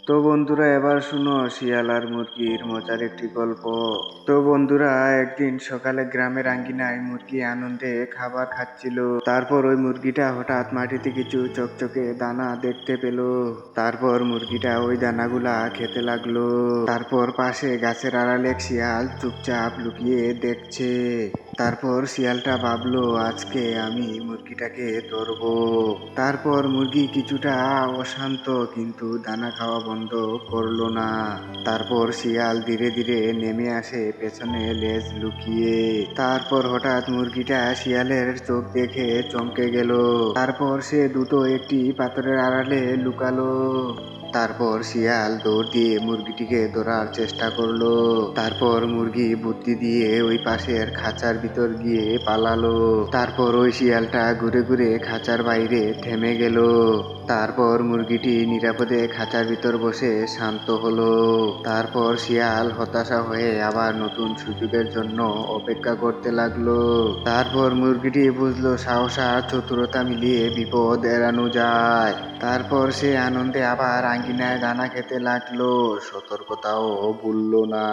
তো বন্ধুরা, এবার শুনো শিয়াল আর মুরগির মজার একটি গল্প। তো বন্ধুরা, একদিন সকালে গ্রামের আঙ্গিনায় মুরগি আনন্দে খাবার খাচ্ছিল। তারপর ওই মুরগিটা হঠাৎ মাটিতে কিছু চকচকে দানা দেখতে পেল। তারপর মুরগিটা ওই দানাগুলা খেতে লাগলো। তারপর পাশে গাছের আড়ালে এক শিয়াল চুপচাপ লুকিয়ে দেখছে। তারপর শিয়ালটা ভাবলো, আজকে আমি মুরগিটাকে ধরবো। তারপর মুরগি কিছুটা অশান্ত, কিন্তু দানা খাওয়া বন্ধ করলো না। তারপর শিয়াল ধীরে ধীরে নেমে আসে পেছনে লেজ লুকিয়ে। তারপর হঠাৎ মুরগিটা শিয়ালের চোখ দেখে চমকে গেল। তারপর সে দ্রুত একটি পাথরের আড়ালে লুকালো। তারপর শিয়াল দৌড় দিয়ে মুরগিটিকে ধরার চেষ্টা করলো। তারপর মুরগি বুদ্ধি দিয়ে ওই পাশের খাঁচার ভিতর গিয়ে পালালো। তারপর ওই শিয়ালটা ঘুরে ঘুরে খাঁচার বাইরে থেমে গেল। তারপর মুরগিটি নিরাপদে খাঁচার ভিতর বসে শান্ত হলো। তারপর শিয়াল হতাশা হয়ে আবার নতুন সুযোগের জন্য অপেক্ষা করতে লাগলো। তারপর মুরগিটি বুঝলো, সাহস আর চতুরতা মিলিয়ে বিপদ এড়ানো যায়। তারপর সে আনন্দে আবার আঙ্গিনায় দানা খেতে লাগলো, সতর্কতাও ভুললো না।